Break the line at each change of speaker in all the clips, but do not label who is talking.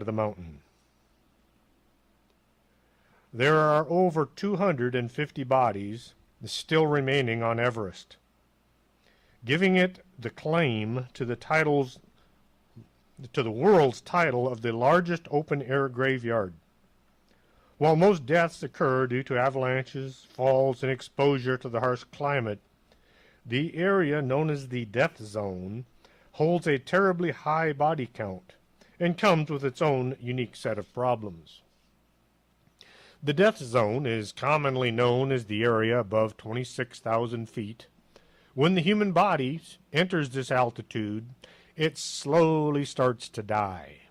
of the mountain. There are over 250 bodies still remaining on Everest, giving it the claim to the world's title of the largest open-air graveyard. While most deaths occur due to avalanches, falls, and exposure to the harsh climate, the area known as the death zone holds a terribly high body count and comes with its own unique set of problems. The death zone is commonly known as the area above 26,000 feet. When the human body enters this altitude, it slowly starts to die.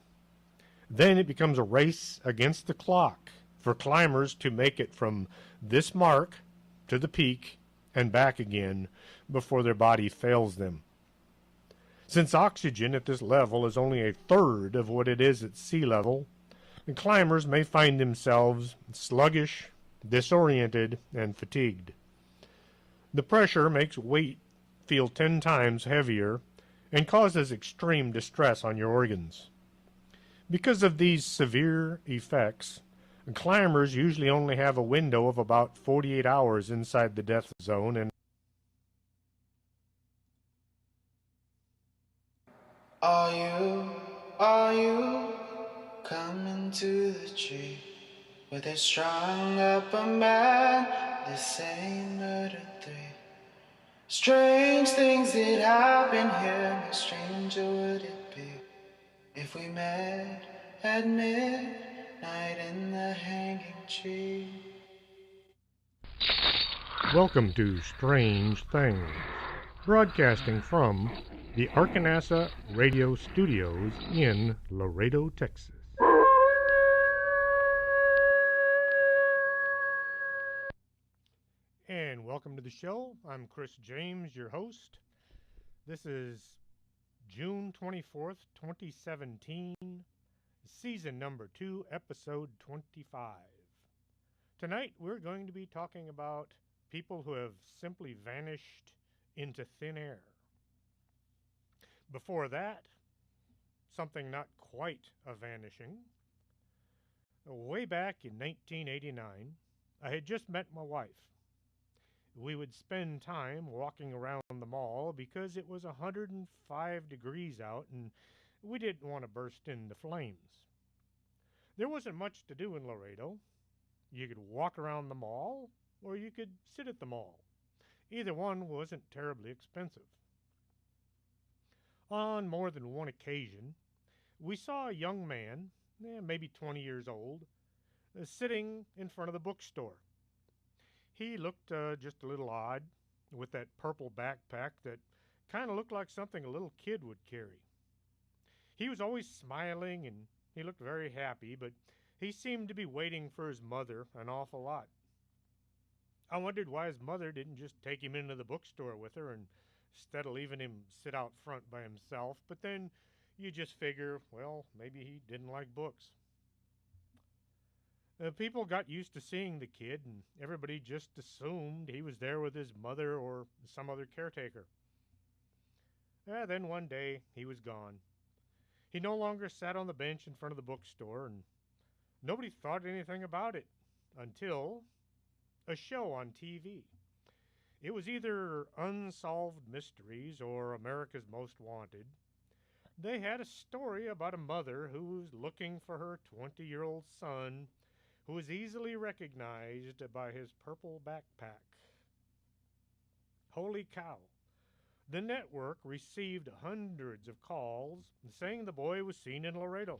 Then it becomes a race against the clock for climbers to make it from this mark to the peak and back again before their body fails them. Since oxygen at this level is only a third of what it is at sea level, the climbers may find themselves sluggish, disoriented, and fatigued. The pressure makes weight feel 10 times heavier and causes extreme distress on your organs. Because of these severe effects, climbers usually only have a window of about 48 hours inside the death zone and
Are you coming to the tree where they strung up a man, they say murder three? Strange things that happen here, how stranger would it be if we met at midnight in the hanging tree?
welcome to Strange Things, broadcasting from the Arkanasa Radio Studios in Laredo, Texas. And welcome to the show. I'm Chris James, your host. This is June 24th, 2017, season number 2, episode 25. Tonight we're going to be talking about people who have simply vanished into thin air. Before that, something not quite a vanishing. Way back in 1989, I had just met my wife. We would spend time walking around the mall because it was 105 degrees out and we didn't want to burst into flames. There wasn't much to do in Laredo. You could walk around the mall or you could sit at the mall. Either one wasn't terribly expensive. On more than one occasion, we saw a young man, maybe 20 years old, sitting in front of the bookstore. He looked just a little odd with that purple backpack that kind of looked like something a little kid would carry. He was always smiling and he looked very happy, but he seemed to be waiting for his mother an awful lot. I wondered why his mother didn't just take him into the bookstore with her instead of leaving him sit out front by himself, but then you just figure, well, maybe he didn't like books. People got used to seeing the kid, and everybody just assumed he was there with his mother or some other caretaker. Then one day, he was gone. He no longer sat on the bench in front of the bookstore, and nobody thought anything about it until a show on TV. It was either Unsolved Mysteries or America's Most Wanted. They had a story about a mother who was looking for her 20-year-old son who was easily recognized by his purple backpack. Holy cow. The network received hundreds of calls saying the boy was seen in Laredo.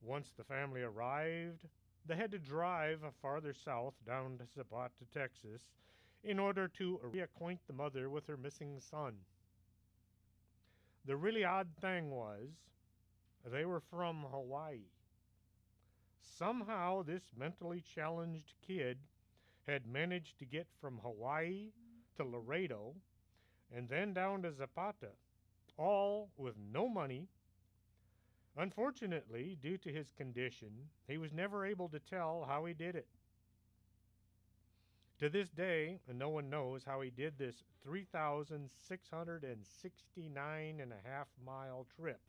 Once the family arrived, they had to drive farther south down to Zapata, Texas, in order to reacquaint the mother with her missing son. The really odd thing was, they were from Hawaii. Somehow this mentally challenged kid had managed to get from Hawaii to Laredo and then down to Zapata, all with no money. Unfortunately, due to his condition, he was never able to tell how he did it. To this day, no one knows how he did this 3,669 and a half mile trip.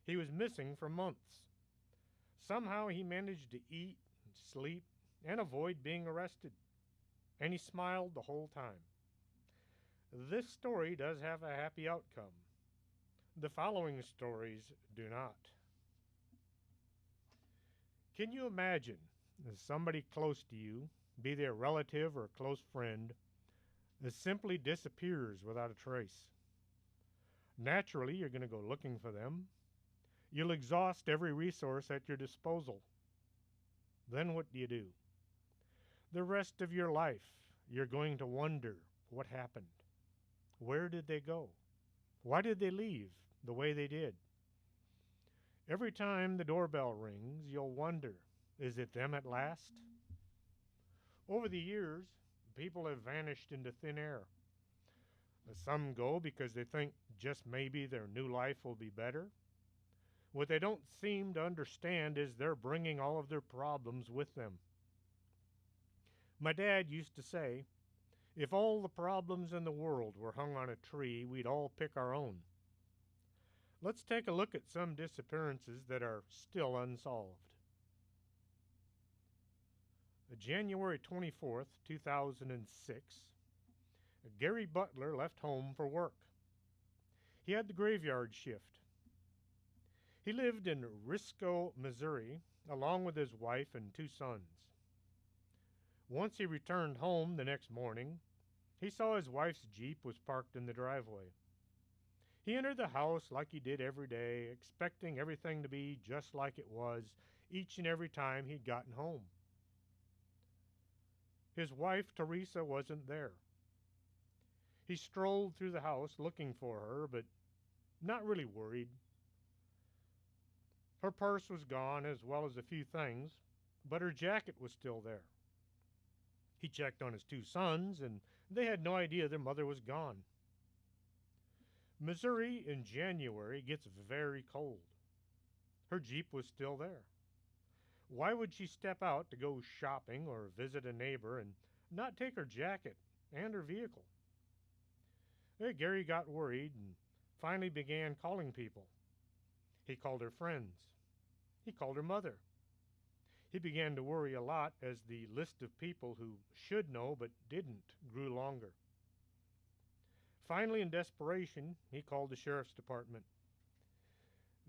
He was missing for months. Somehow he managed to eat, sleep, and avoid being arrested, and he smiled the whole time. This story does have a happy outcome. The following stories do not. Can you imagine somebody close to you, be they a relative or a close friend, that simply disappears without a trace? Naturally, you're going to go looking for them. You'll exhaust every resource at your disposal. Then what do? The rest of your life, you're going to wonder what happened. Where did they go? Why did they leave the way they did? Every time the doorbell rings, you'll wonder, is it them at last? Over the years, people have vanished into thin air. Some go because they think just maybe their new life will be better. What they don't seem to understand is they're bringing all of their problems with them. My dad used to say, if all the problems in the world were hung on a tree, we'd all pick our own. Let's take a look at some disappearances that are still unsolved. January 24th, 2006, Gary Butler left home for work. He had the graveyard shift. He lived in Risco, Missouri, along with his wife and 2 sons. Once he returned home the next morning, he saw his wife's Jeep was parked in the driveway. He entered the house like he did every day, expecting everything to be just like it was each and every time he'd gotten home. His wife, Teresa, wasn't there. He strolled through the house looking for her, but not really worried. Her purse was gone, as well as a few things, but her jacket was still there. He checked on his 2 sons, and they had no idea their mother was gone. Missouri in January gets very cold. Her Jeep was still there. Why would she step out to go shopping or visit a neighbor and not take her jacket and her vehicle? Gary got worried and finally began calling people. He called her friends. He called her mother. He began to worry a lot as the list of people who should know but didn't grew longer. Finally, in desperation, he called the sheriff's department.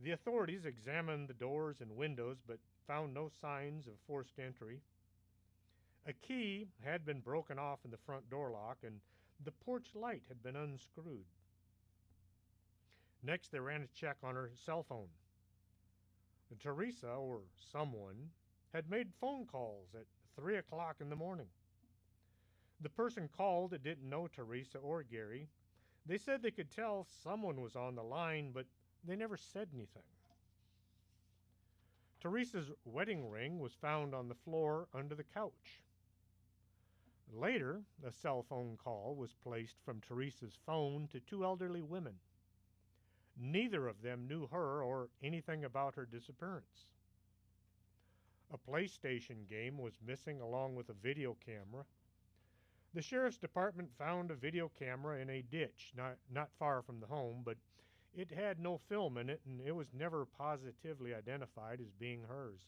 The authorities examined the doors and windows but found no signs of forced entry. A key had been broken off in the front door lock, and the porch light had been unscrewed. Next, they ran a check on her cell phone. Teresa, or someone, had made phone calls at 3 o'clock in the morning. The person called that didn't know Teresa or Gary. They said they could tell someone was on the line, but they never said anything. Teresa's wedding ring was found on the floor under the couch. Later, a cell phone call was placed from Teresa's phone to 2 elderly women. Neither of them knew her or anything about her disappearance. A PlayStation game was missing along with a video camera. The sheriff's department found a video camera in a ditch not far from the home, but it had no film in it, and it was never positively identified as being hers.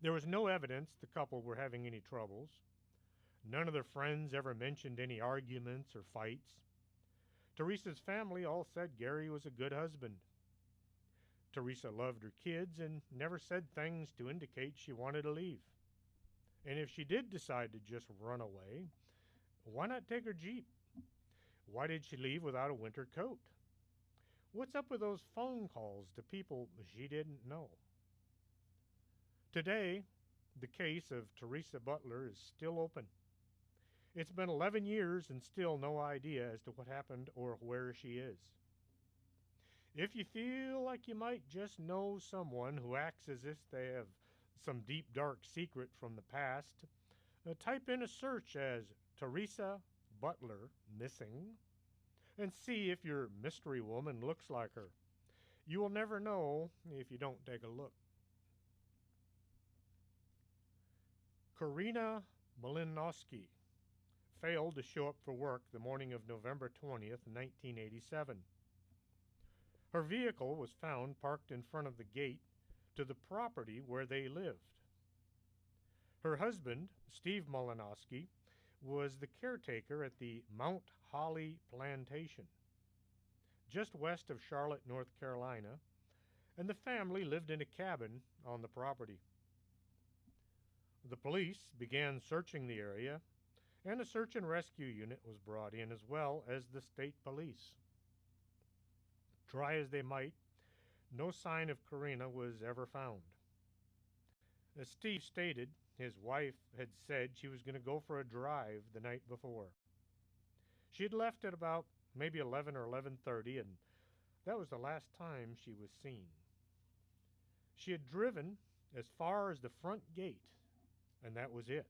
There was no evidence the couple were having any troubles. None of their friends ever mentioned any arguments or fights. Teresa's family all said Gary was a good husband. Teresa loved her kids and never said things to indicate she wanted to leave. And if she did decide to just run away, why not take her Jeep? Why did she leave without a winter coat? What's up with those phone calls to people she didn't know? Today, the case of Teresa Butler is still open. It's been 11 years and still no idea as to what happened or where she is. If you feel like you might just know someone who acts as if they have some deep, dark secret from the past, type in a search as Teresa Butler missing and see if your mystery woman looks like her. You will never know if you don't take a look. Karina Malinowski failed to show up for work the morning of November 20th, 1987. Her vehicle was found parked in front of the gate to the property where they lived. Her husband, Steve Malinowski, was the caretaker at the Mount Holly Plantation, just west of Charlotte, North Carolina, and the family lived in a cabin on the property. The police began searching the area, and a search and rescue unit was brought in, as well as the state police. Try as they might, no sign of Karina was ever found. As Steve stated, his wife had said she was going to go for a drive the night before. She had left at about maybe 11 or 11:30, and that was the last time she was seen. She had driven as far as the front gate, and that was it.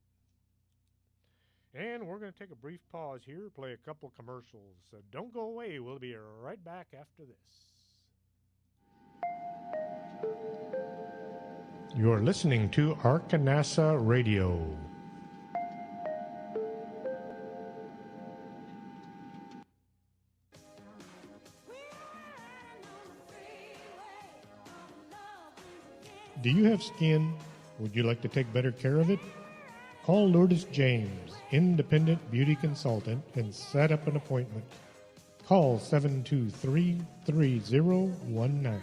And we're going to take a brief pause here, play a couple commercials. So don't go away. We'll be right back after this. You're listening to Arkanasa Radio. Do you have skin? Would you like to take better care of it? Call Lourdes James, independent beauty consultant, and set up an appointment. Call 723-3019.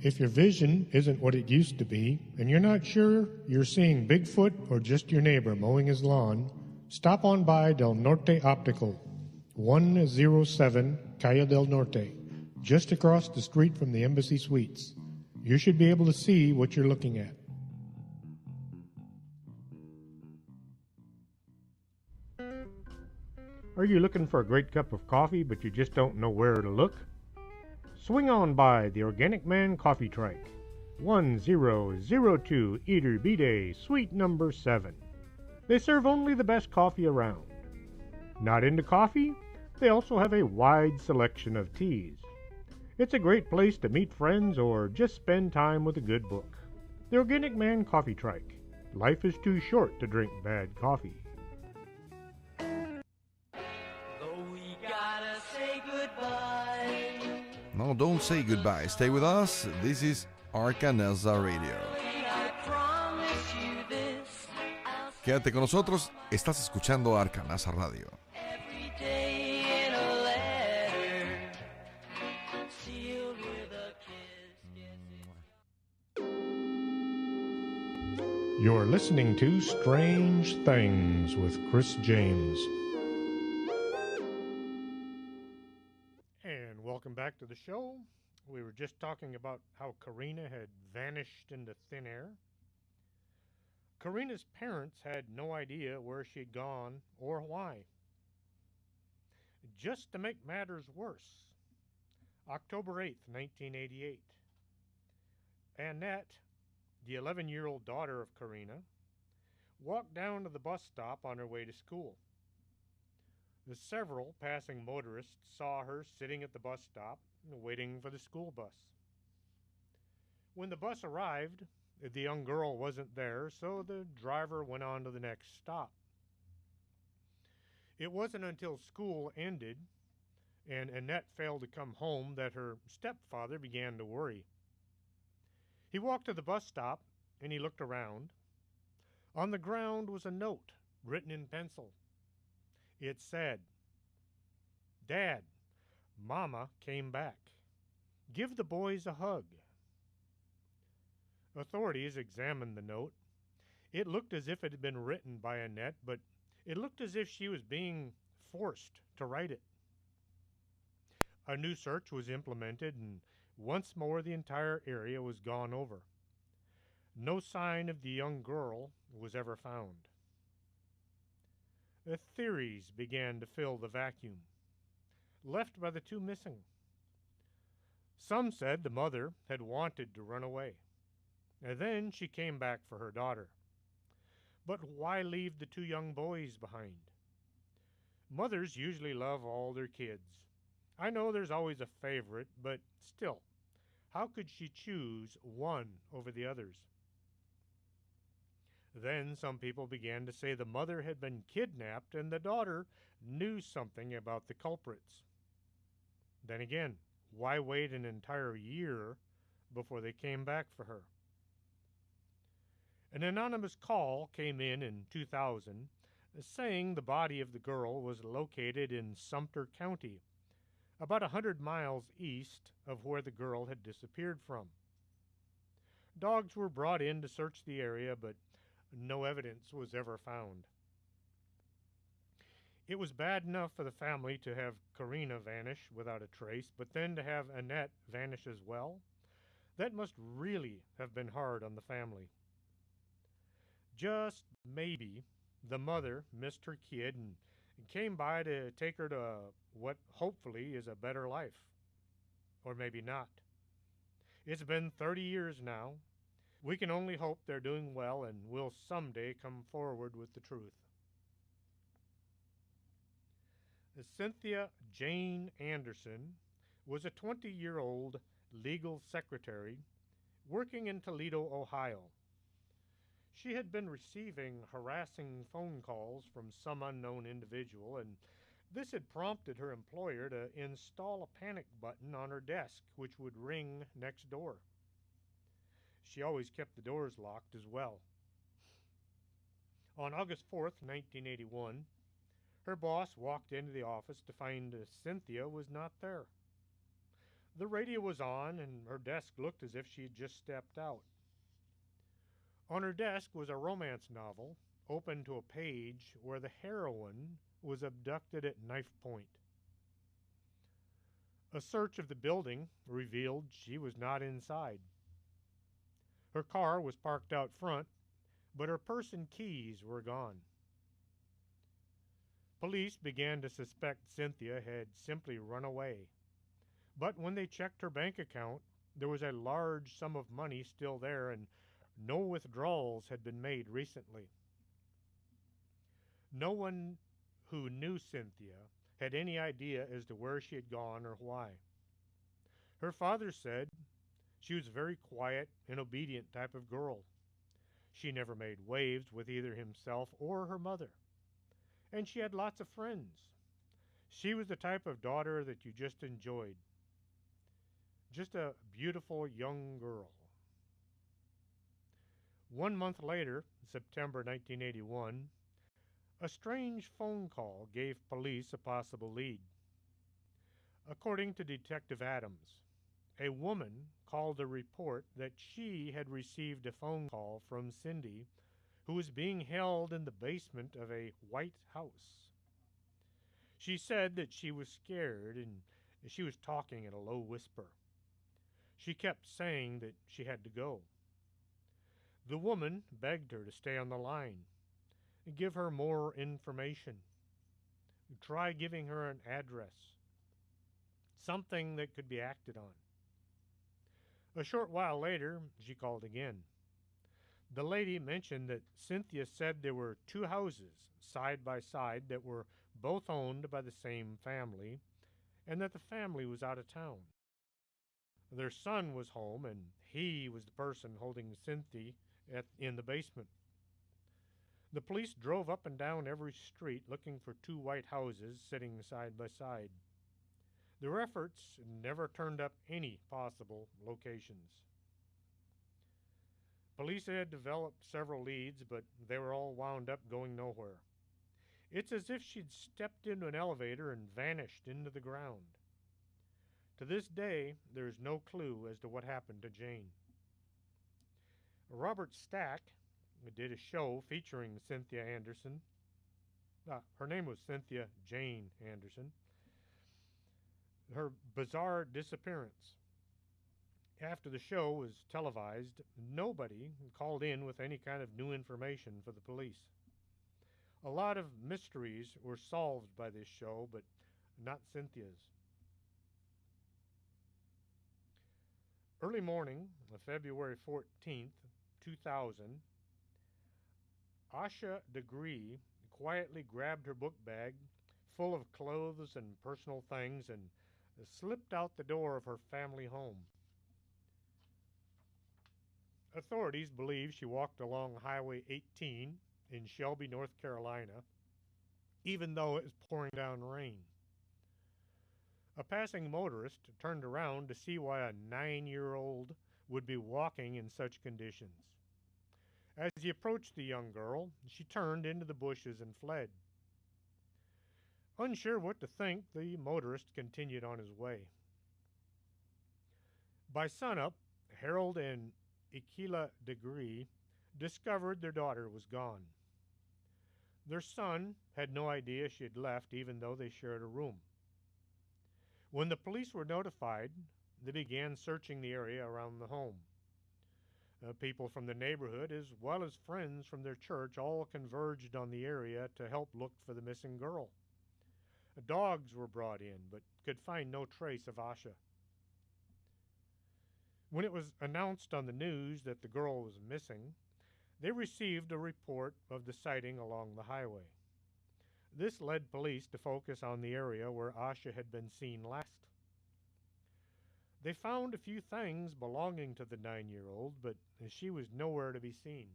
If your vision isn't what it used to be, and you're not sure you're seeing Bigfoot or just your neighbor mowing his lawn, stop on by Del Norte Optical, 107 Calle del Norte, just across the street from the Embassy Suites. You should be able to see what you're looking at. Are you looking for a great cup of coffee, but you just don't know where to look? Swing on by the Organic Man Coffee Trike, 1002 Iturbide, Suite number 7. They serve only the best coffee around. Not into coffee? They also have a wide selection of teas. It's a great place to meet friends or just spend time with a good book. The Organic Man Coffee Trike. Life is too short to drink bad coffee.
No, don't say goodbye. Stay with us. This is Arkanasa Radio. Quédate con nosotros. Estás escuchando Arkanasa Radio.
You're listening to Strange Things with Chris James. And welcome back to the show. We were just talking about how Karina had vanished into thin air. Karina's parents had no idea where she'd gone or why. Just to make matters worse, October 8th, 1988, Annette, the 11-year-old daughter of Karina, walked down to the bus stop on her way to school. The several passing motorists saw her sitting at the bus stop, waiting for the school bus. When the bus arrived, the young girl wasn't there, so the driver went on to the next stop. It wasn't until school ended and Annette failed to come home that her stepfather began to worry. He walked to the bus stop and he looked around. On the ground was a note written in pencil. It said, "Dad, Mama came back. Give the boys a hug." Authorities examined the note. It looked as if it had been written by Annette, but it looked as if she was being forced to write it. A new search was implemented, and once more the entire area was gone over. No sign of the young girl was ever found. The theories began to fill the vacuum left by the two missing. Some said the mother had wanted to run away, and then she came back for her daughter. But why leave the two young boys behind? Mothers usually love all their kids. I know there's always a favorite, but still, how could she choose one over the others? Then some people began to say the mother had been kidnapped and the daughter knew something about the culprits. Then again, why wait an entire year before they came back for her? An anonymous call came in 2000 saying the body of the girl was located in Sumter County, about 100 miles east of where the girl had disappeared from. Dogs were brought in to search the area, but no evidence was ever found. It was bad enough for the family to have Karina vanish without a trace, but then to have Annette vanish as well? That must really have been hard on the family. Just maybe the mother missed her kid and came by to take her to what hopefully is a better life. Or maybe not. It's been 30 years now. We can only hope they're doing well and will someday come forward with the truth. Cynthia Jane Anderson was a 20-year-old legal secretary working in Toledo, Ohio. She had been receiving harassing phone calls from some unknown individual, and this had prompted her employer to install a panic button on her desk, which would ring next door. She always kept the doors locked as well. On August 4th, 1981, her boss walked into the office to find Cynthia was not there. The radio was on, and her desk looked as if she had just stepped out. On her desk was a romance novel, open to a page where the heroine was abducted at knife point. A search of the building revealed she was not inside. Her car was parked out front, but her purse and keys were gone. Police began to suspect Cynthia had simply run away. But when they checked her bank account, there was a large sum of money still there, and no withdrawals had been made recently. No one who knew Cynthia had any idea as to where she had gone or why. Her father said she was a very quiet and obedient type of girl. She never made waves with either himself or her mother. And she had lots of friends. She was the type of daughter that you just enjoyed. Just a beautiful young girl. 1 month later, September 1981, a strange phone call gave police a possible lead. According to Detective Adams, a woman called to report that she had received a phone call from Cindy, who was being held in the basement of a white house. She said that she was scared and she was talking in a low whisper. She kept saying that she had to go. The woman begged her to stay on the line and give her more information. Try giving her an address, something that could be acted on. A short while later, she called again. The lady mentioned that Cynthia said there were 2 houses side by side that were both owned by the same family, and that the family was out of town. Their son was home, and he was the person holding Cynthia in the basement. The police drove up and down every street looking for 2 white houses sitting side by side. Their efforts never turned up any possible locations. Police had developed several leads, but they were all wound up going nowhere. It's as if she'd stepped into an elevator and vanished into the ground. To this day, there is no clue as to what happened to Jane. Robert Stack did a show featuring Cynthia Anderson. Her name was Cynthia Jane Anderson. Her bizarre disappearance. After the show was televised, nobody called in with any kind of new information for the police. A lot of mysteries were solved by this show, but not Cynthia's. Early morning of February 14th, 2000, Asha Degree quietly grabbed her book bag full of clothes and personal things and slipped out the door of her family home. Authorities believe she walked along Highway 18 in Shelby, North Carolina, even though it was pouring down rain. A passing motorist turned around to see why a 9-year-old would be walking in such conditions. As he approached the young girl, she turned into the bushes and fled. Unsure what to think, the motorist continued on his way. By sunup, Harold and Ikela Degree discovered their daughter was gone. Their son had no idea she had left, even though they shared a room. When the police were notified, they began searching the area around the home. People from the neighborhood, as well as friends from their church, all converged on the area to help look for the missing girl. Dogs were brought in, but could find no trace of Asha. When it was announced on the news that the girl was missing, they received a report of the sighting along the highway. This led police to focus on the area where Asha had been seen last. They found a few things belonging to the 9-year-old, but she was nowhere to be seen.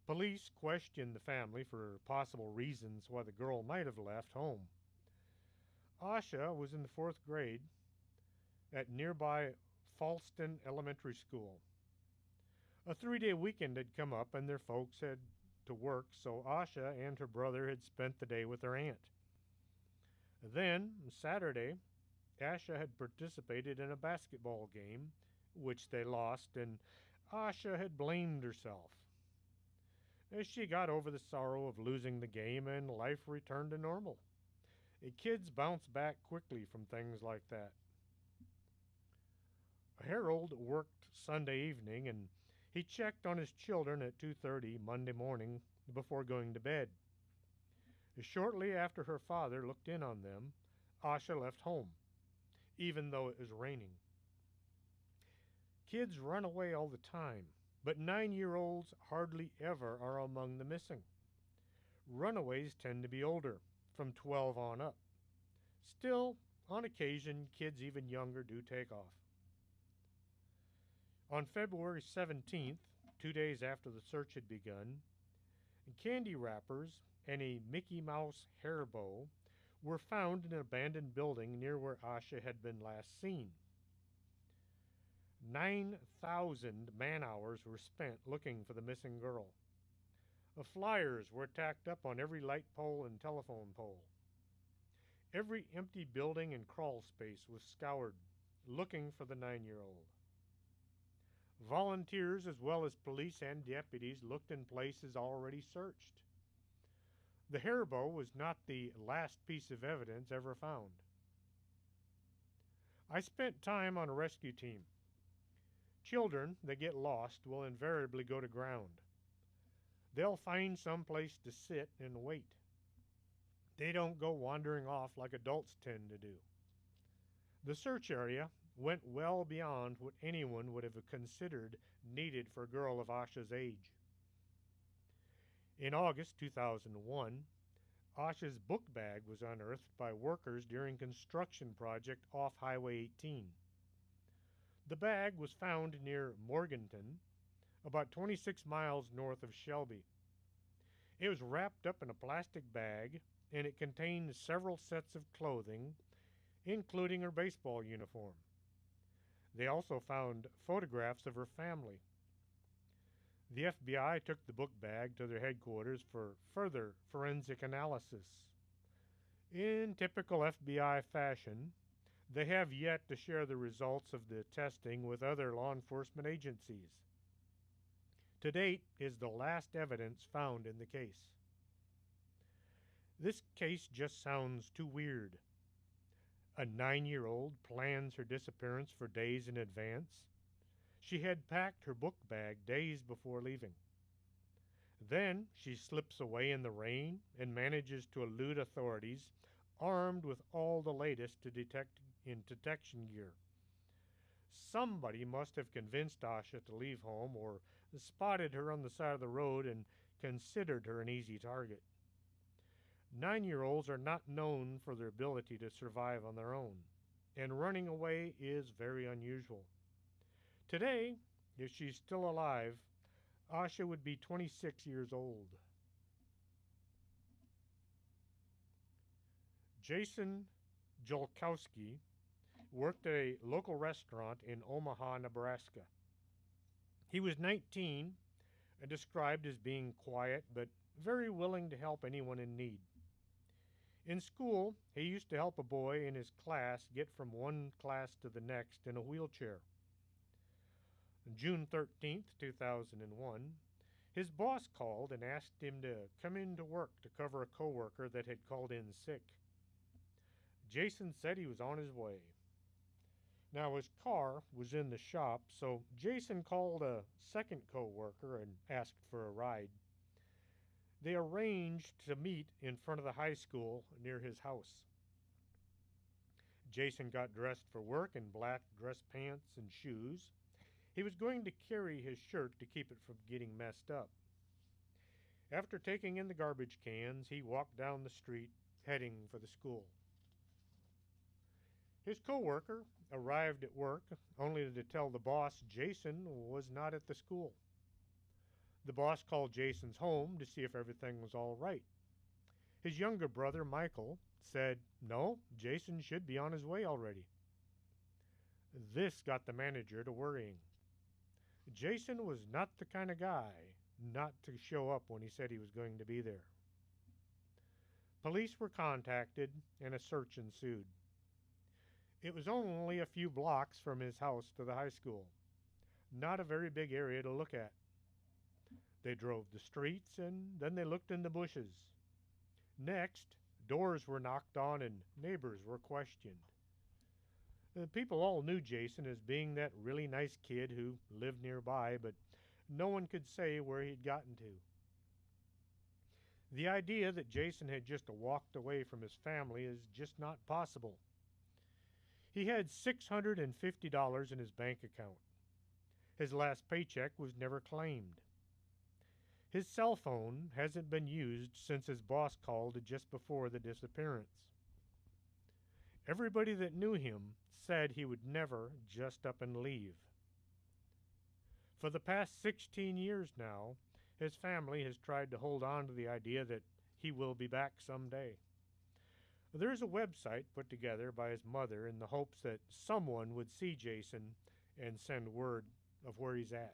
Police questioned the family for possible reasons why the girl might have left home. Asha was in the 4th grade at nearby Falston Elementary School. A 3-day weekend had come up and their folks had to work, so Asha and her brother had spent the day with her aunt. Then, Saturday, Asha had participated in a basketball game, which they lost, and Asha had blamed herself. As she got over the sorrow of losing the game and life returned to normal. Kids bounce back quickly from things like that. Harold worked Sunday evening, and he checked on his children at 2:30 Monday morning before going to bed. Shortly after her father looked in on them, Asha left home, even though it was raining. Kids run away all the time, but 9-year-olds hardly ever are among the missing. Runaways tend to be older, from 12 on up. Still, on occasion, kids even younger do take off. On February 17th, 2 days after the search had begun, candy wrappers and a Mickey Mouse hair bow were found in an abandoned building near where Asha had been last seen. 9,000 man-hours were spent looking for the missing girl. Flyers were tacked up on every light pole and telephone pole. Every empty building and crawl space was scoured, looking for the 9-year-old. Volunteers as well as police and deputies looked in places already searched. The hair bow was not the last piece of evidence ever found. I spent time on a rescue team. Children that get lost will invariably go to ground. They'll find some place to sit and wait. They don't go wandering off like adults tend to do. The search area went well beyond what anyone would have considered needed for a girl of Asha's age. In August 2001, Asha's book bag was unearthed by workers during construction project off Highway 18. The bag was found near Morganton, about 26 miles north of Shelby. It was wrapped up in a plastic bag, and it contained several sets of clothing, including her baseball uniform. They also found photographs of her family. The FBI took the book bag to their headquarters for further forensic analysis. In typical FBI fashion, they have yet to share the results of the testing with other law enforcement agencies. To date is the last evidence found in the case. This case just sounds too weird. A 9-year-old plans her disappearance for days in advance. She had packed her book bag days before leaving. Then she slips away in the rain and manages to elude authorities, armed with all the latest detection gear. Somebody must have convinced Asha to leave home or spotted her on the side of the road and considered her an easy target. 9-year-olds are not known for their ability to survive on their own, and running away is very unusual. Today, if she's still alive, Asha would be 26 years old. Jason Jolkowski worked at a local restaurant in Omaha, Nebraska. He was 19 and described as being quiet but very willing to help anyone in need. In school, he used to help a boy in his class get from one class to the next in a wheelchair. On June 13th, 2001, his boss called and asked him to come into work to cover a coworker that had called in sick. Jason said he was on his way. Now, his car was in the shop, so Jason called a second coworker and asked for a ride. They arranged to meet in front of the high school near his house. Jason got dressed for work in black dress pants and shoes. He was going to carry his shirt to keep it from getting messed up. After taking in the garbage cans, he walked down the street, heading for the school. His coworker arrived at work only to tell the boss Jason was not at the school. The boss called Jason's home to see if everything was all right. His younger brother, Michael, said, "No, Jason should be on his way already." This got the manager to worrying. Jason was not the kind of guy not to show up when he said he was going to be there. Police were contacted and a search ensued. It was only a few blocks from his house to the high school. Not a very big area to look at. They drove the streets and then they looked in the bushes. Next, doors were knocked on and neighbors were questioned. The people all knew Jason as being that really nice kid who lived nearby, but no one could say where he'd gotten to. The idea that Jason had just walked away from his family is just not possible. He had $650 in his bank account. His last paycheck was never claimed. His cell phone hasn't been used since his boss called just before the disappearance. Everybody that knew him said he would never just up and leave. For the past 16 years now, his family has tried to hold on to the idea that he will be back someday. There's a website put together by his mother in the hopes that someone would see Jason and send word of where he's at.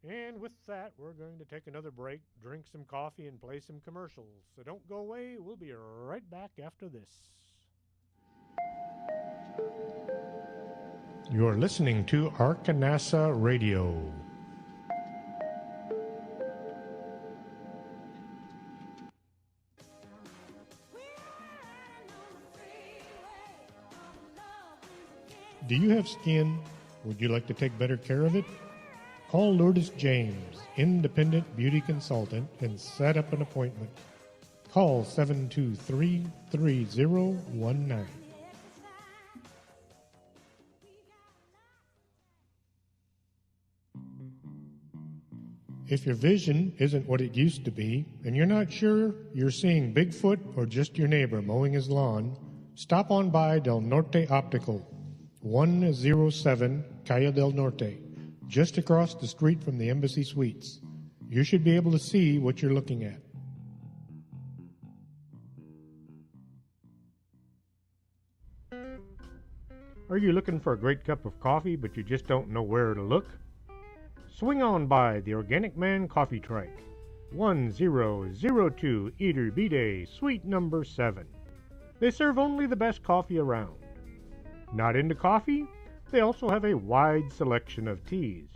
And with that, we're going to take another break, drink some coffee, and play some commercials. So don't go away. We'll be right back after this. You're listening to Arkanasa Radio. Do you have skin? Would you like to take better care of it? Call Lourdes James, independent beauty consultant, and set up an appointment. Call 723-3019. If your vision isn't what it used to be, and you're not sure you're seeing Bigfoot or just your neighbor mowing his lawn, stop on by Del Norte Optical, 107 Calle del Norte, just across the street from the Embassy Suites. You should be able to see what you're looking at. Are you looking for a great cup of coffee, but you just don't know where to look? Swing on by the Organic Man Coffee Trike, 1002 Iturbide, Suite number 7. They serve only the best coffee around. Not into coffee? They also have a wide selection of teas.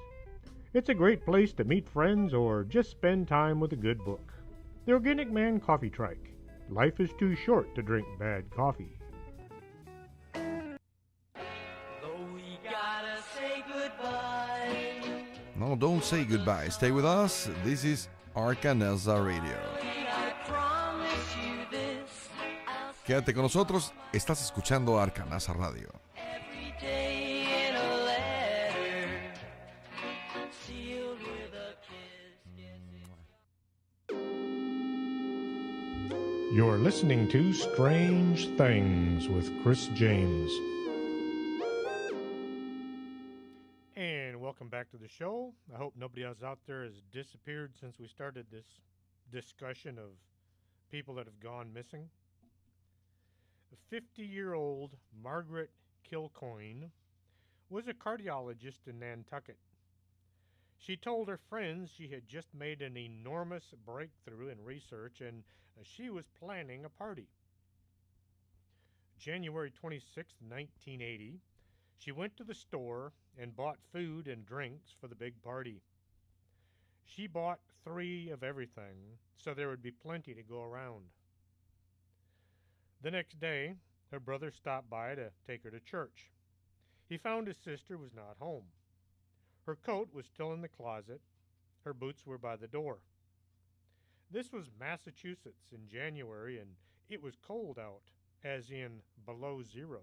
It's a great place to meet friends or just spend time with a good book. The Organic Man Coffee Trike. Life is too short to drink bad coffee.
No, don't say goodbye. Stay with us. This is Arkanasa Radio. Quédate con nosotros. Estás escuchando Arkanasa Radio.
You're listening to Strange Things with Chris James. the show. I hope nobody else out there has disappeared since we started this discussion of people that have gone missing. 50-year-old Margaret Kilcoyne was a cardiologist in Nantucket. She told her friends she had just made an enormous breakthrough in research and she was planning a party. January 26, 1980, she went to the store and bought food and drinks for the big party. She bought 3 of everything, so there would be plenty to go around. The next day, her brother stopped by to take her to church. He found his sister was not home. Her coat was still in the closet. Her boots were by the door. This was Massachusetts in January, and it was cold out, as in below zero.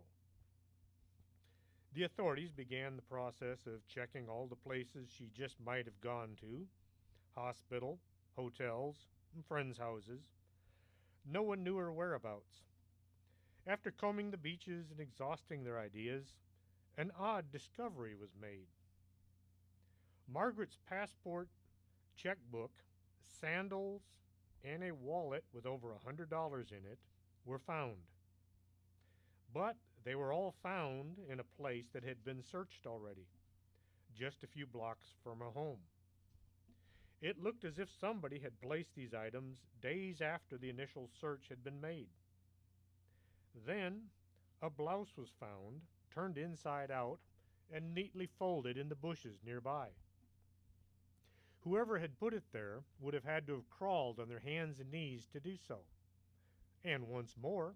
The authorities began the process of checking all the places she just might have gone to: hospital, hotels, and friends' houses. No one knew her whereabouts. After combing the beaches and exhausting their ideas, an odd discovery was made. Margaret's passport, checkbook, sandals, and a wallet with over $100 in it were found. But they were all found in a place that had been searched already, just a few blocks from her home. It looked as if somebody had placed these items days after the initial search had been made. Then a blouse was found, turned inside out, and neatly folded in the bushes nearby. Whoever had put it there would have had to have crawled on their hands and knees to do so. And once more,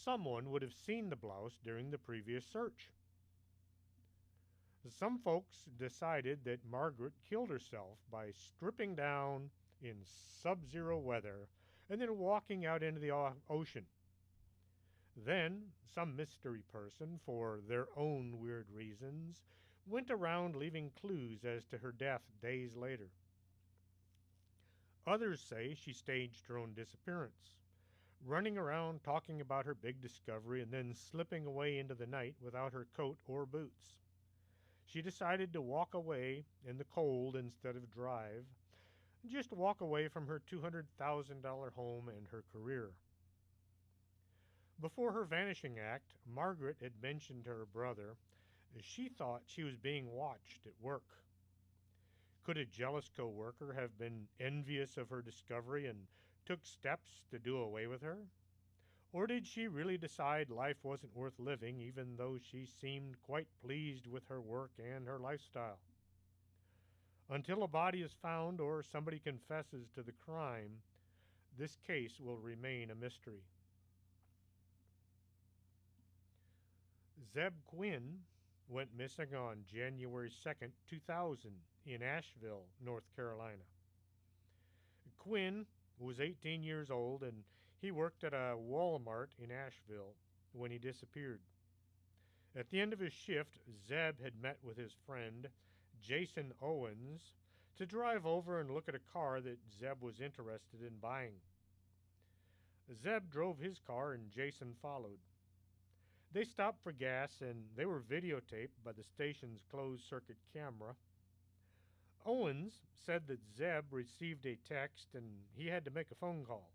someone would have seen the blouse during the previous search. Some folks decided that Margaret killed herself by stripping down in sub-zero weather and then walking out into the ocean. Then some mystery person, for their own weird reasons, went around leaving clues as to her death days later. Others say she staged her own disappearance, running around talking about her big discovery and then slipping away into the night without her coat or boots. She decided to walk away in the cold instead of drive, just walk away from her $200,000 home and her career. Before her vanishing act, Margaret had mentioned to her brother she thought she was being watched at work. Could a jealous co-worker have been envious of her discovery and took steps to do away with her? Or did she really decide life wasn't worth living, even though she seemed quite pleased with her work and her lifestyle? Until a body is found or somebody confesses to the crime, this case will remain a mystery. Zeb Quinn went missing on January 2nd, 2000 in Asheville, North Carolina. Quinn was 18 years old and he worked at a Walmart in Asheville when he disappeared. At the end of his shift, Zeb had met with his friend, Jason Owens, to drive over and look at a car that Zeb was interested in buying. Zeb drove his car and Jason followed. They stopped for gas and they were videotaped by the station's closed-circuit camera. Owens said that Zeb received a text and he had to make a phone call.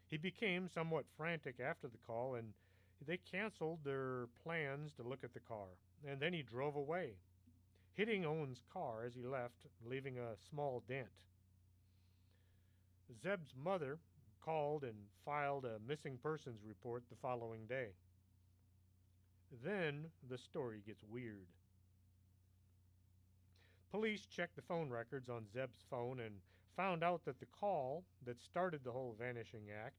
He became somewhat frantic after the call and they canceled their plans to look at the car, and then he drove away, hitting Owens' car as he left, leaving a small dent. Zeb's mother called and filed a missing persons report the following day. Then the story gets weird. Police checked the phone records on Zeb's phone and found out that the call that started the whole vanishing act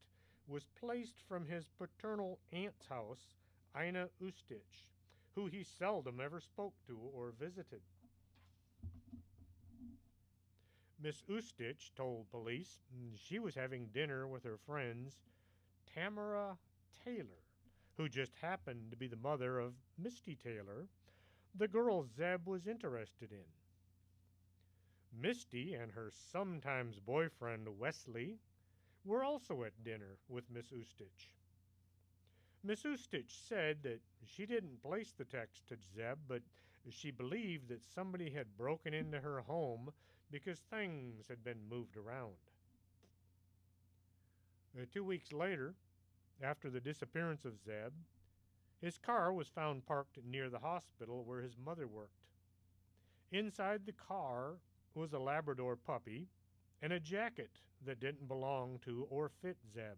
was placed from his paternal aunt's house, Ina Ustich, who he seldom ever spoke to or visited. Miss Ustich told police she was having dinner with her friends Tamara Taylor, who just happened to be the mother of Misty Taylor, the girl Zeb was interested in. Misty and her sometimes boyfriend Wesley were also at dinner with Miss Ustich. Miss Ustich said that she didn't place the text to Zeb, but She believed that somebody had broken into her home because things had been moved around. 2 weeks later, after the disappearance of Zeb, his car was found parked near the hospital where his mother worked. Inside the car was a Labrador puppy and a jacket that didn't belong to or fit Zeb.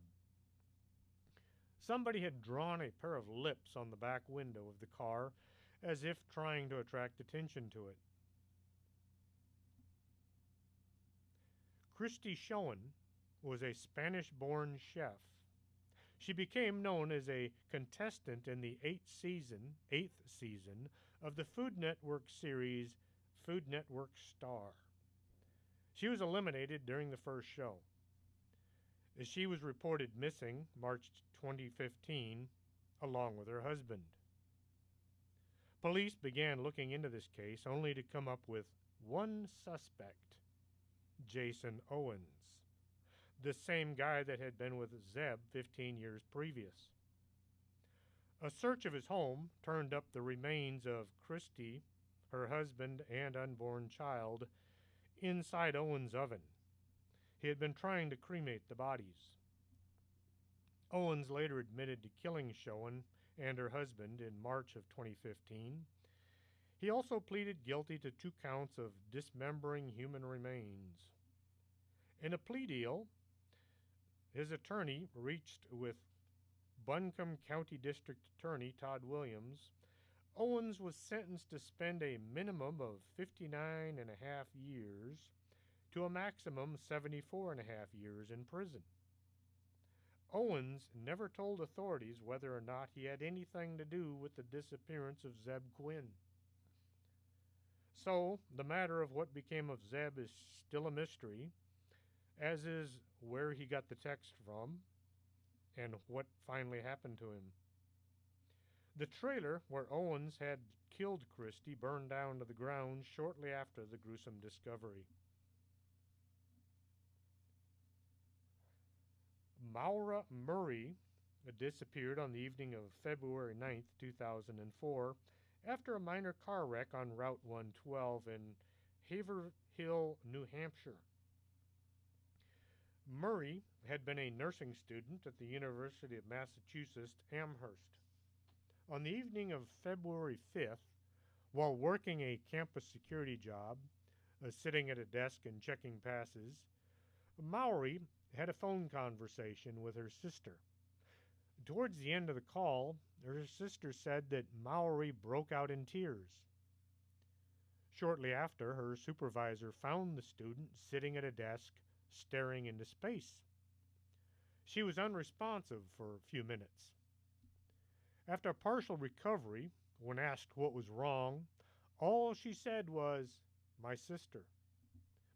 Somebody had drawn a pair of lips on the back window of the car as if trying to attract attention to it. Christy Schoen was a Spanish-born chef. She became known as a contestant in the eighth season of the Food Network series Food Network Star. She was eliminated during the first show. She was reported missing March 2015, along with her husband. Police began looking into this case only to come up with one suspect, Jason Owens, the same guy that had been with Zeb 15 years previous. A search of his home turned up the remains of Christy, her husband, and unborn child inside Owens' oven. He had been trying to cremate the bodies. Owens later admitted to killing Schoen and her husband in March of 2015. He also pleaded guilty to 2 counts of dismembering human remains. In a plea deal, his attorney reached with Buncombe County District Attorney Todd Williams. Owens was sentenced to spend a minimum of 59.5 years to a maximum 74.5 years in prison. Owens never told authorities whether or not he had anything to do with the disappearance of Zeb Quinn. So, the matter of what became of Zeb is still a mystery, as is where he got the text from and what finally happened to him. The trailer where Owens had killed Christy burned down to the ground shortly after the gruesome discovery. Maura Murray disappeared on the evening of February 9, 2004, after a minor car wreck on Route 112 in Haverhill, New Hampshire. Murray had been a nursing student at the University of Massachusetts Amherst. On the evening of February 5th, while working a campus security job, sitting at a desk and checking passes, Maury had a phone conversation with her sister. Towards the end of the call, her sister said that Maury broke out in tears. Shortly after, her supervisor found the student sitting at a desk, staring into space. She was unresponsive for a few minutes. After a partial recovery, when asked what was wrong, all she said was, "My sister,"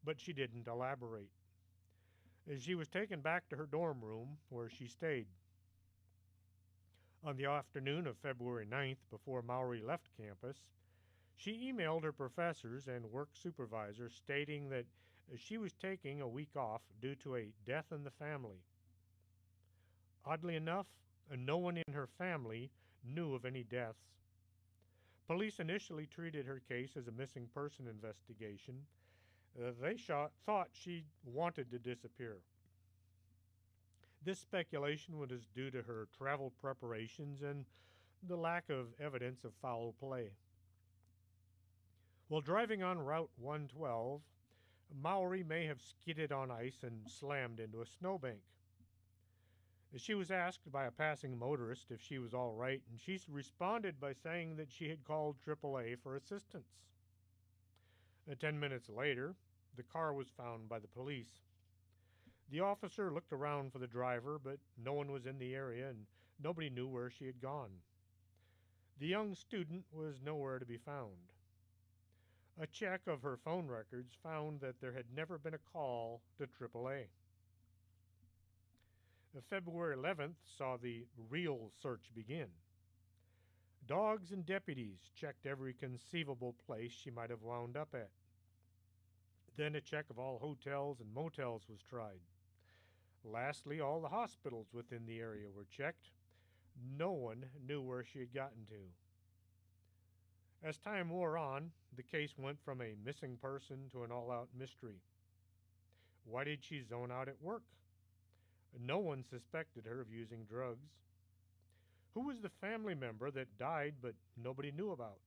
but she didn't elaborate. She was taken back to her dorm room, where she stayed. On the afternoon of February 9th, before Maury left campus, she emailed her professors and work supervisor stating that she was taking a week off due to a death in the family. Oddly enough, no one in her family knew of any deaths. Police initially treated her case as a missing person investigation. They thought she wanted to disappear. This speculation was due to her travel preparations and the lack of evidence of foul play. While driving on Route 112, Maury may have skidded on ice and slammed into a snowbank. She was asked by a passing motorist if she was all right, and she responded by saying that she had called AAA for assistance. 10 minutes later, the car was found by the police. The officer looked around for the driver, but no one was in the area and nobody knew where she had gone. The young student was nowhere to be found. A check of her phone records found that there had never been a call to AAA. February 11th saw the real search begin. Dogs and deputies checked every conceivable place she might have wound up at. Then a check of all hotels and motels was tried. Lastly, all the hospitals within the area were checked. No one knew where she had gotten to. As time wore on, the case went from a missing person to an all-out mystery. Why did she zone out at work? No one suspected her of using drugs. Who was the family member that died but nobody knew about?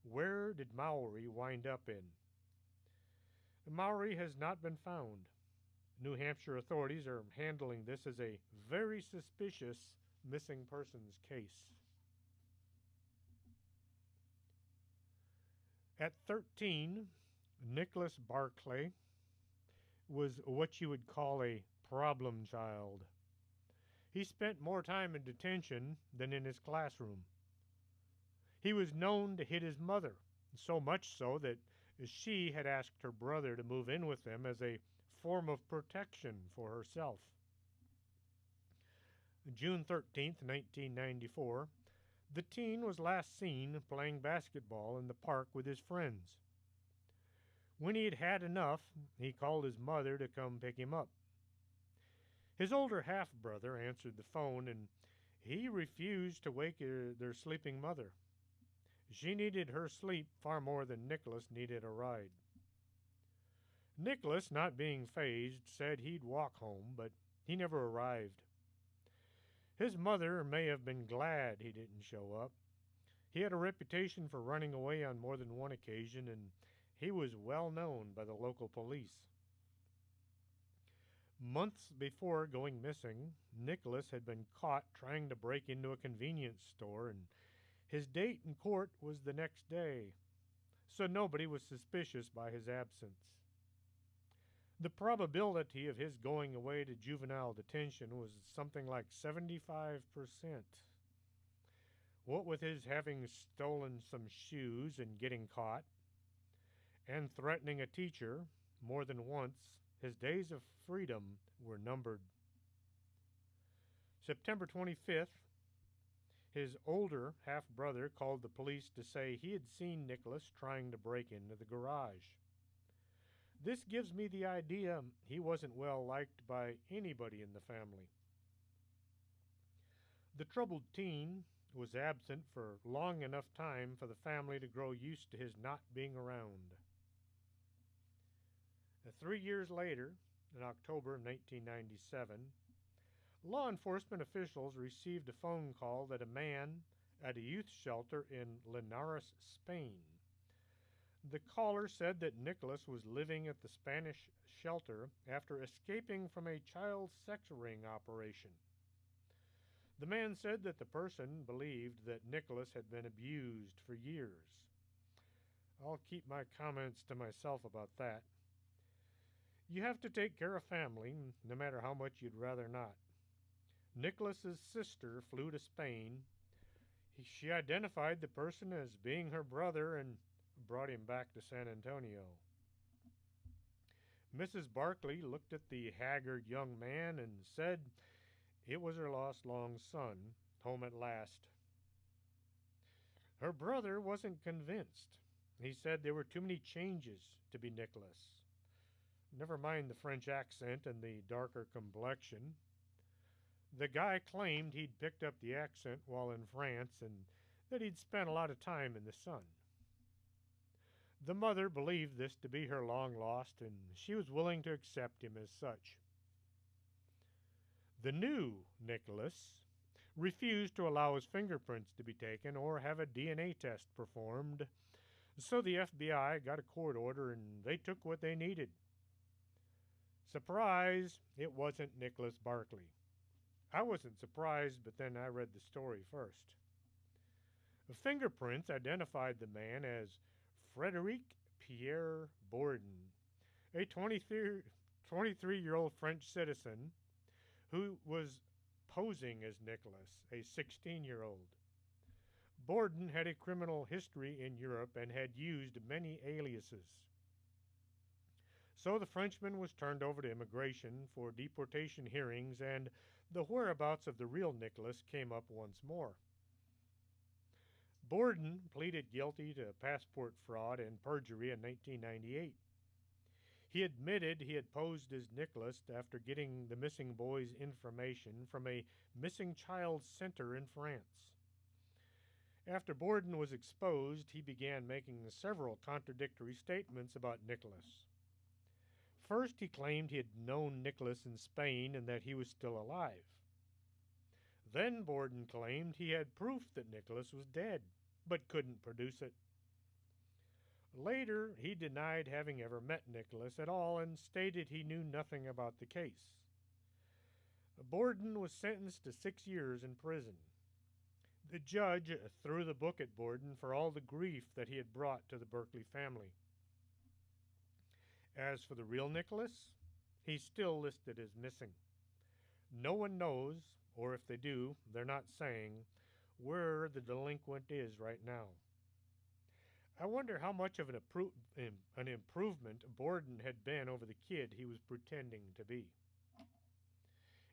Where did Maury wind up in? Maury has not been found. New Hampshire authorities are handling this as a very suspicious missing persons case. At 13, Nicholas Barclay was what you would call a problem child. He spent more time in detention than in his classroom. He was known to hit his mother, so much so that she had asked her brother to move in with them as a form of protection for herself. June 13th, 1994, the teen was last seen playing basketball in the park with his friends. When he had had enough, he called his mother to come pick him up. His older half-brother answered the phone, and he refused to wake their sleeping mother. She needed her sleep far more than Nicholas needed a ride. Nicholas, not being fazed, said he'd walk home, but he never arrived. His mother may have been glad he didn't show up. He had a reputation for running away on more than one occasion, and he was well known by the local police. Months before going missing, Nicholas had been caught trying to break into a convenience store, and his date in court was the next day, so nobody was suspicious by his absence. The probability of his going away to juvenile detention was something like 75%. What with his having stolen some shoes and getting caught, and threatening a teacher more than once, his days of freedom were numbered. September 25th, his older half-brother called the police to say he had seen Nicholas trying to break into the garage. This gives me the idea he wasn't well liked by anybody in the family. The troubled teen was absent for long enough time for the family to grow used to his not being around. 3 years later, in October of 1997, law enforcement officials received a phone call that a man at a youth shelter in Linares, Spain. The caller said that Nicholas was living at the Spanish shelter after escaping from a child sex ring operation. The man said that the person believed that Nicholas had been abused for years. I'll keep my comments to myself about that. You have to take care of family, no matter how much you'd rather not. Nicholas's sister flew to Spain. She identified the person as being her brother and brought him back to San Antonio. Mrs. Barclay looked at the haggard young man and said it was her lost long son, home at last. Her brother wasn't convinced. He said there were too many changes to be Nicholas. Never mind the French accent and the darker complexion. The guy claimed he'd picked up the accent while in France and that he'd spent a lot of time in the sun. The mother believed this to be her long lost, and she was willing to accept him as such. The new Nicholas refused to allow his fingerprints to be taken or have a DNA test performed, so the FBI got a court order and they took what they needed. Surprise, it wasn't Nicholas Barclay. I wasn't surprised, but then I read the story first. The fingerprints identified the man as Frédéric Pierre Bourdon, a 23-year-old French citizen who was posing as Nicholas, a 16-year-old. Bourdon had a criminal history in Europe and had used many aliases. So the Frenchman was turned over to immigration for deportation hearings, and the whereabouts of the real Nicholas came up once more. Bourdon pleaded guilty to passport fraud and perjury in 1998. He admitted he had posed as Nicholas after getting the missing boy's information from a missing child center in France. After Borden was exposed, he began making several contradictory statements about Nicholas. First, he claimed he had known Nicholas in Spain and that he was still alive. Then Borden claimed he had proof that Nicholas was dead, but couldn't produce it. Later, he denied having ever met Nicholas at all and stated he knew nothing about the case. Borden was sentenced to 6 years in prison. The judge threw the book at Borden for all the grief that he had brought to the Berkeley family. As for the real Nicholas, he's still listed as missing. No one knows, or if they do, they're not saying, where the delinquent is right now. I wonder how much of an improvement Borden had been over the kid he was pretending to be.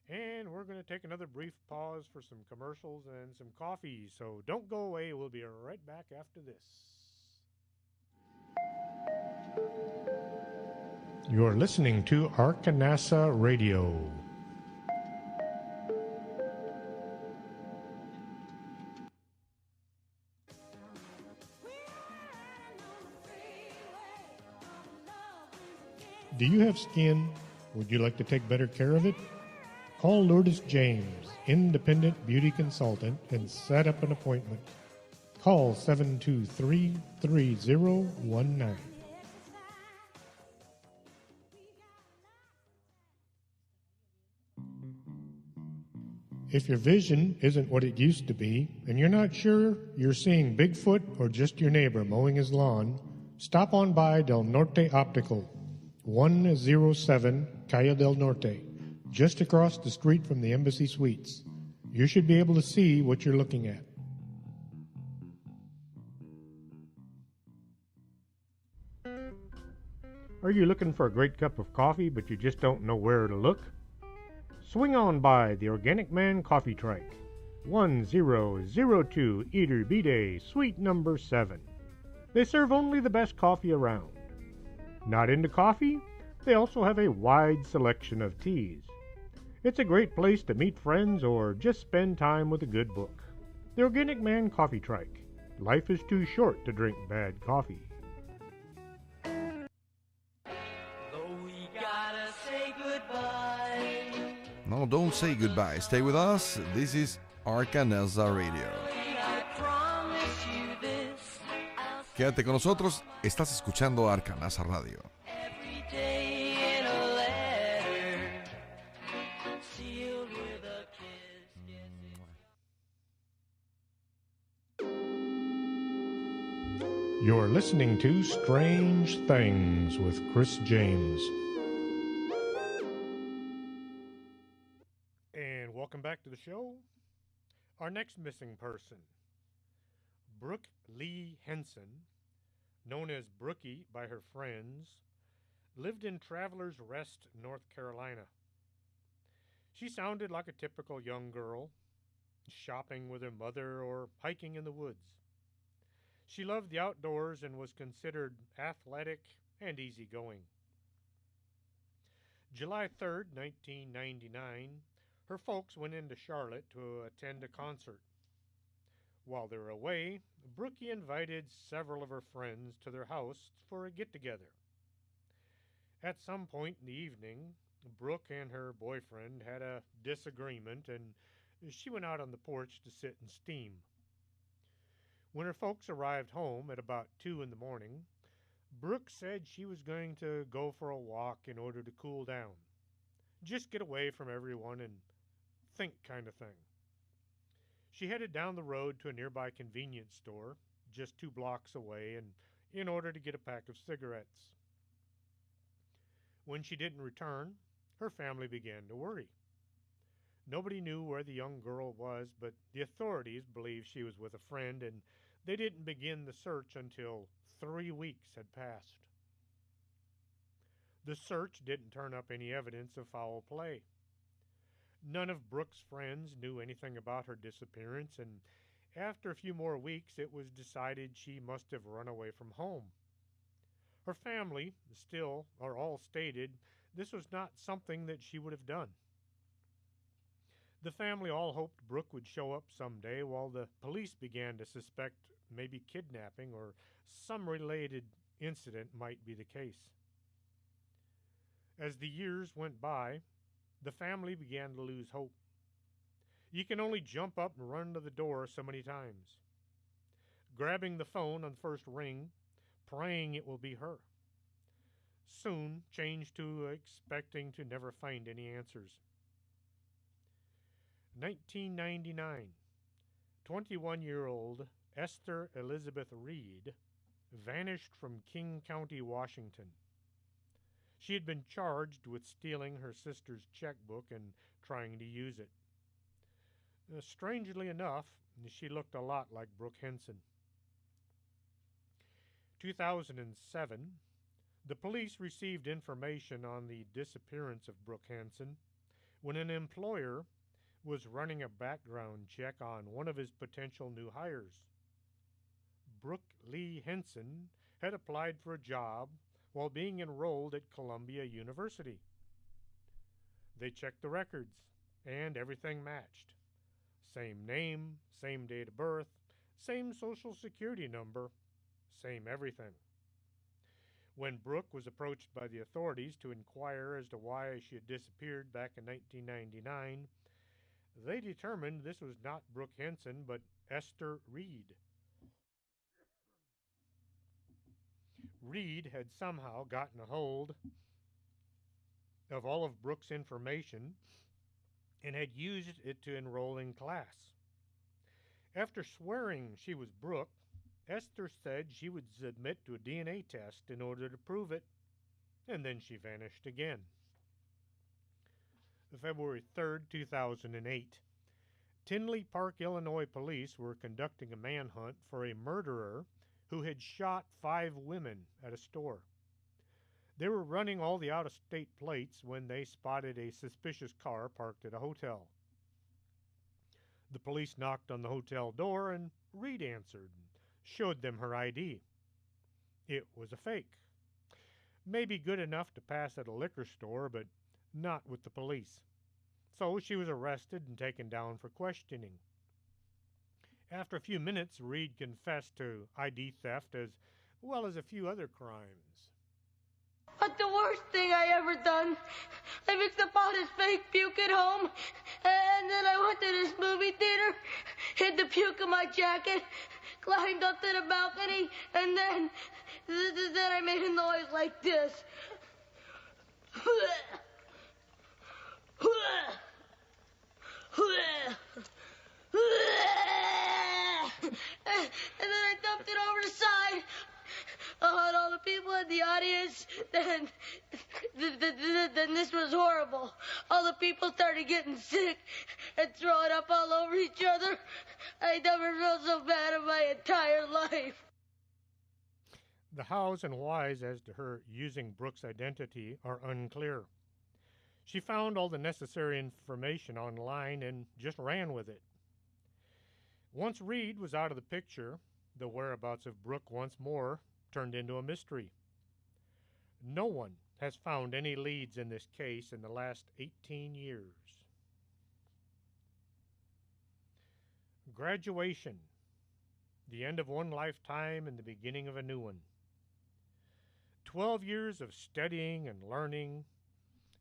And we're going to take another brief pause for some commercials and some coffee, so don't go away. We'll be right back after this. You're listening to Arkanasa Radio. Do you have skin? Would you like to take better care of it? Call Lourdes James, independent beauty consultant, and set up an appointment. Call 723-3019. If your vision isn't what it used to be, and you're not sure you're seeing Bigfoot or just your neighbor mowing his lawn, stop on by Del Norte Optical, 107 Calle del Norte, just across the street from the Embassy Suites. You should be able to see what you're looking at. Are you looking for a great cup of coffee, but you just don't know where to look? Swing on by the Organic Man Coffee Trike, 1002 Iturbide, Suite number 7. They serve only the best coffee around. Not into coffee? They also have a wide selection of teas. It's a great place to meet friends or just spend time with a good book. The Organic Man Coffee Trike. Life is too short to drink bad coffee.
No, don't say goodbye. Stay with us. This is Arkanasa Radio. Quédate con nosotros. Estás escuchando Arkanasa Radio.
You're listening to Strange Things with Chris James. And welcome back to the show. Our next missing person, Brooke Lee Henson, known as Brookie by her friends, lived in Travelers Rest, North Carolina. She sounded like a typical young girl, shopping with her mother or hiking in the woods. She loved the outdoors and was considered athletic and easygoing. July 3rd, 1999, her folks went into Charlotte to attend a concert. While they were away, Brookie invited several of her friends to their house for a get-together. At some point in the evening, Brooke and her boyfriend had a disagreement, and she went out on the porch to sit and steam. When her folks arrived home at about 2 in the morning, Brooke said she was going to go for a walk in order to cool down. Just get away from everyone and think kind of thing. She headed down the road to a nearby convenience store, just 2 blocks away, and in order to get a pack of cigarettes. When she didn't return, her family began to worry. Nobody knew where the young girl was, but the authorities believed she was with a friend, and they didn't begin the search until 3 weeks had passed. The search didn't turn up any evidence of foul play. None of Brooke's friends knew anything about her disappearance, and after a few more weeks, it was decided she must have run away from home. Her family all stated this was not something that she would have done. The family all hoped Brooke would show up someday, while the police began to suspect maybe kidnapping or some related incident might be the case. As the years went by, the family began to lose hope. You can only jump up and run to the door so many times, grabbing the phone on the first ring, praying it will be her. Soon changed to expecting to never find any answers. 1999, 21-year-old Esther Elizabeth Reed vanished from King County, Washington. She had been charged with stealing her sister's checkbook and trying to use it. Strangely enough, she looked a lot like Brooke Henson. 2007, the police received information on the disappearance of Brooke Henson when an employer was running a background check on one of his potential new hires. Brooke Lee Henson had applied for a job while being enrolled at Columbia University. They checked the records, and everything matched. Same name, same date of birth, same social security number, same everything. When Brooke was approached by the authorities to inquire as to why she had disappeared back in 1999, they determined this was not Brooke Henson, but Esther Reed. Reed had somehow gotten a hold of all of Brooke's information and had used it to enroll in class. After swearing she was Brooke, Esther said she would submit to a DNA test in order to prove it, and then she vanished again. February 3rd, 2008, Tinley Park, Illinois police were conducting a manhunt for a murderer who had shot 5 women at a store. They were running all the out-of-state plates when they spotted a suspicious car parked at a hotel. The police knocked on the hotel door and Reed answered and showed them her ID. It was a fake. Maybe good enough to pass at a liquor store, but not with the police. So she was arrested and taken down for questioning. After a few minutes, Reed confessed to ID theft as well as a few other crimes.
But the worst thing I ever done, I mixed up all this fake puke at home, and then I went to this movie theater, hid the puke in my jacket, climbed up to the balcony, and then I made a noise like this. And then I dumped it over the side on all the people in the audience. Then this was horrible. All the people started getting sick and throwing up all over each other. I never felt so bad in my entire life.
The hows and whys as to her using Brooke's identity are unclear. She found all the necessary information online and just ran with it. Once Reed was out of the picture, the whereabouts of Brooke once more turned into a mystery. No one has found any leads in this case in the last 18 years. Graduation. The end of one lifetime and the beginning of a new one. 12 years of studying and learning,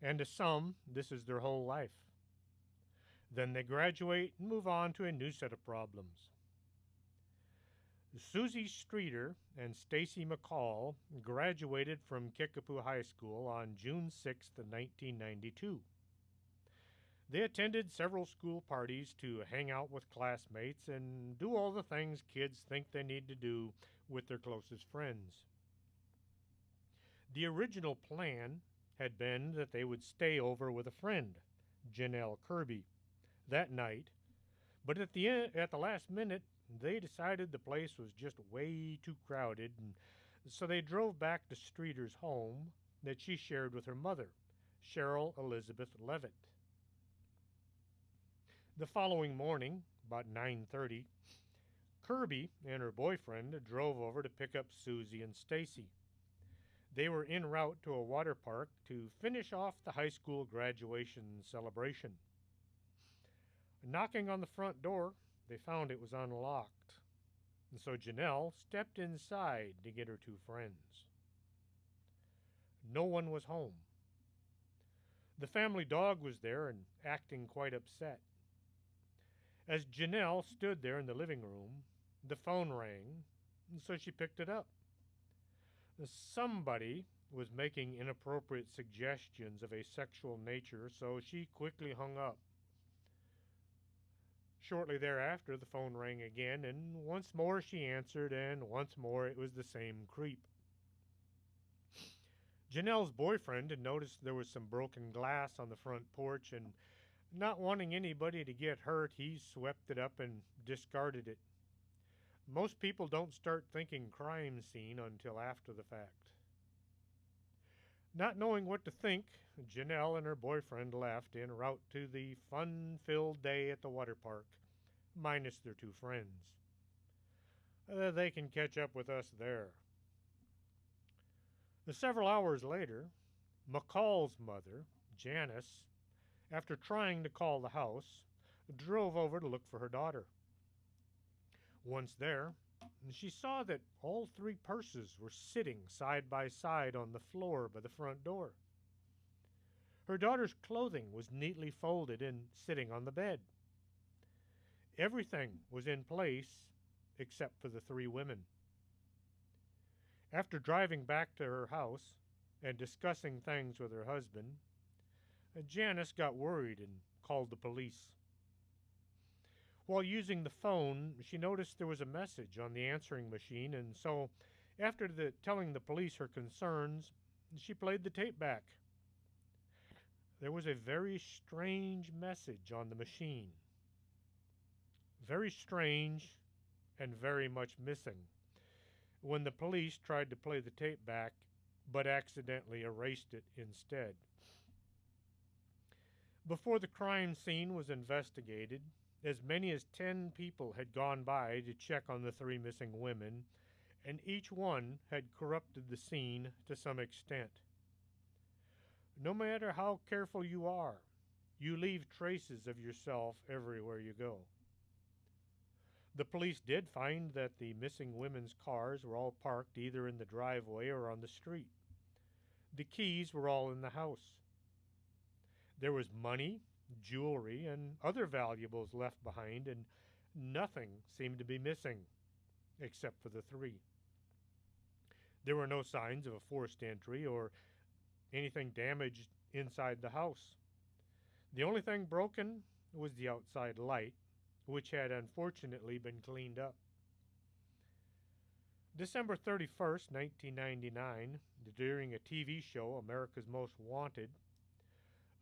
and to some, this is their whole life. Then they graduate and move on to a new set of problems. Susie Streeter and Stacy McCall graduated from Kickapoo High School on June 6, 1992. They attended several school parties to hang out with classmates and do all the things kids think they need to do with their closest friends. The original plan had been that they would stay over with a friend, Janelle Kirby, that night, but at the last minute, they decided the place was just way too crowded, and so they drove back to Streeter's home that she shared with her mother, Cheryl Elizabeth Levitt. The following morning, about 9:30, Kirby and her boyfriend drove over to pick up Susie and Stacy. They were en route to a water park to finish off the high school graduation celebration. Knocking on the front door, they found it was unlocked, and so Janelle stepped inside to get her two friends. No one was home. The family dog was there and acting quite upset. As Janelle stood there in the living room, the phone rang, and so she picked it up. Somebody was making inappropriate suggestions of a sexual nature, so she quickly hung up. Shortly thereafter, the phone rang again, and once more she answered, and once more it was the same creep. Janelle's boyfriend had noticed there was some broken glass on the front porch, and not wanting anybody to get hurt, he swept it up and discarded it. Most people don't start thinking crime scene until after the fact. Not knowing what to think, Janelle and her boyfriend left en route to the fun-filled day at the water park, minus their two friends. They can catch up with us there. Several hours later, McCall's mother, Janice, after trying to call the house, drove over to look for her daughter. Once there, she saw that all three purses were sitting side by side on the floor by the front door. Her daughter's clothing was neatly folded and sitting on the bed. Everything was in place except for the three women. After driving back to her house and discussing things with her husband, Janice got worried and called the police. While using the phone, she noticed there was a message on the answering machine, and so, after telling the police her concerns, she played the tape back. There was a very strange message on the machine. Very strange and very much missing. When the police tried to play the tape back, but accidentally erased it instead. Before the crime scene was investigated, as many as 10 people had gone by to check on the three missing women, and each one had corrupted the scene to some extent. No matter how careful you are, you leave traces of yourself everywhere you go. The police did find that the missing women's cars were all parked either in the driveway or on the street. The keys were all in the house. There was money, jewelry, and other valuables left behind, and nothing seemed to be missing, except for the three. There were no signs of a forced entry or anything damaged inside the house. The only thing broken was the outside light, which had unfortunately been cleaned up. December 31st, 1999, during a TV show, America's Most Wanted,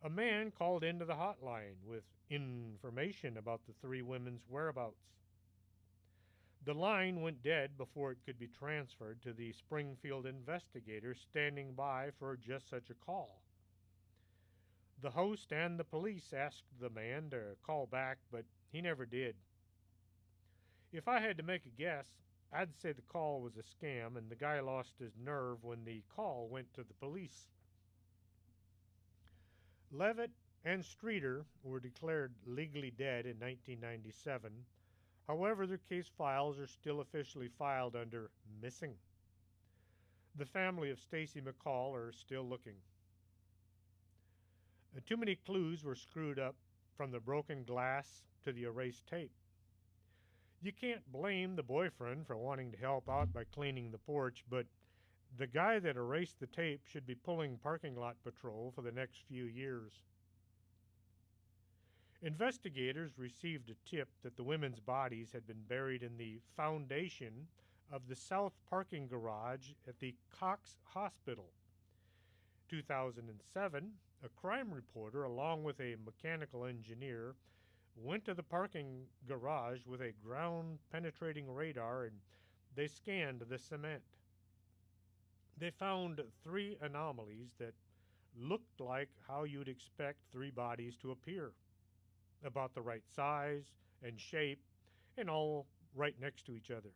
a man called into the hotline with information about the three women's whereabouts. The line went dead before it could be transferred to the Springfield investigators standing by for just such a call. The host and the police asked the man to call back, but he never did. If I had to make a guess, I'd say the call was a scam and the guy lost his nerve when the call went to the police. Levitt and Streeter were declared legally dead in 1997. However, their case files are still officially filed under missing. The family of Stacy McCall are still looking. Too many clues were screwed up, from the broken glass to the erased tape. You can't blame the boyfriend for wanting to help out by cleaning the porch, but the guy that erased the tape should be pulling parking lot patrol for the next few years. Investigators received a tip that the women's bodies had been buried in the foundation of the south parking garage at the Cox Hospital. 2007, a crime reporter, along with a mechanical engineer, went to the parking garage with a ground-penetrating radar, and they scanned the cement. They found 3 anomalies that looked like how you'd expect 3 bodies to appear, about the right size and shape, and all right next to each other.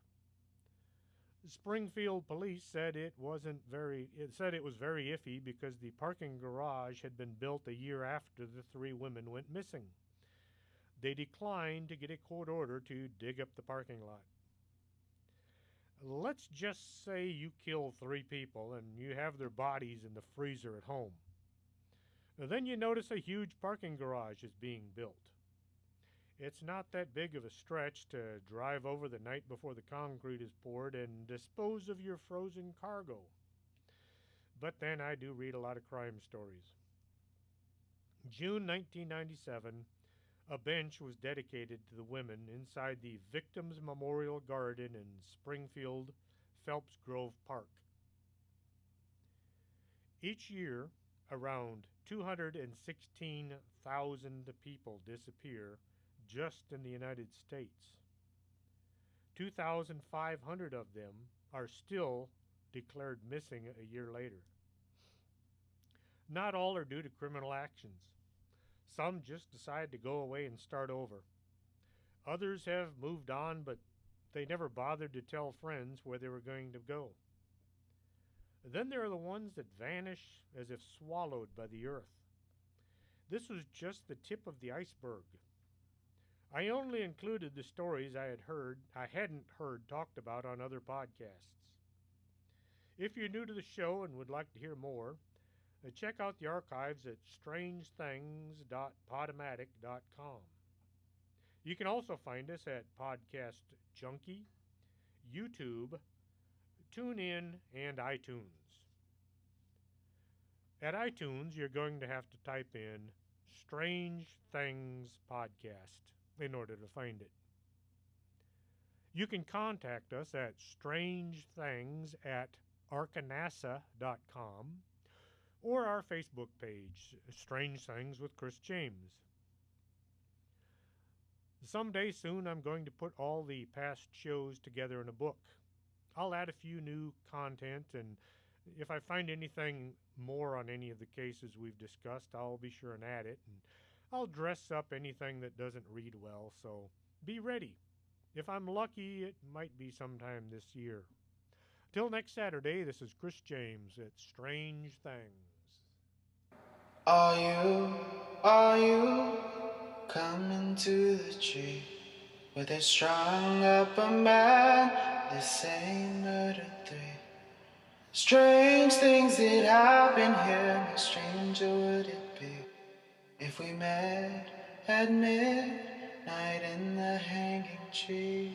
Springfield police said it was very iffy because the parking garage had been built a year after the 3 women went missing. they declined to get a court order to dig up the parking lot. Let's just say you kill 3 people and you have their bodies in the freezer at home. Then you notice a huge parking garage is being built. It's not that big of a stretch to drive over the night before the concrete is poured and dispose of your frozen cargo. But then I do read a lot of crime stories. June 1997, a bench was dedicated to the women inside the Victims Memorial Garden in Springfield, Phelps Grove Park. Each year, around 216,000 people disappear just in the United States. 2,500 of them are still declared missing a year later. Not all are due to criminal actions. Some just decide to go away and start over. Others have moved on, but they never bothered to tell friends where they were going to go. Then there are the ones that vanish as if swallowed by the earth. This was just the tip of the iceberg. I only included the stories I hadn't heard talked about on other podcasts. If you're new to the show and would like to hear more, check out the archives at strangethings.podomatic.com. You can also find us at Podcast Junkie, YouTube, TuneIn, and iTunes. At iTunes, you're going to have to type in Strange Things Podcast in order to find it. You can contact us at strangethings@arkanasa.com or our Facebook page, Strange Things with Chris James. Someday soon, I'm going to put all the past shows together in a book. I'll add a few new content, and if I find anything more on any of the cases we've discussed, I'll be sure and add it, and I'll dress up anything that doesn't read well, so be ready. If I'm lucky, it might be sometime this year. Till next Saturday, this is Chris James at Strange Things.
Are you coming to the tree where they strung up a man? The same murder 3. Strange things that happen here. No stranger would it be if we met at midnight in the hanging tree.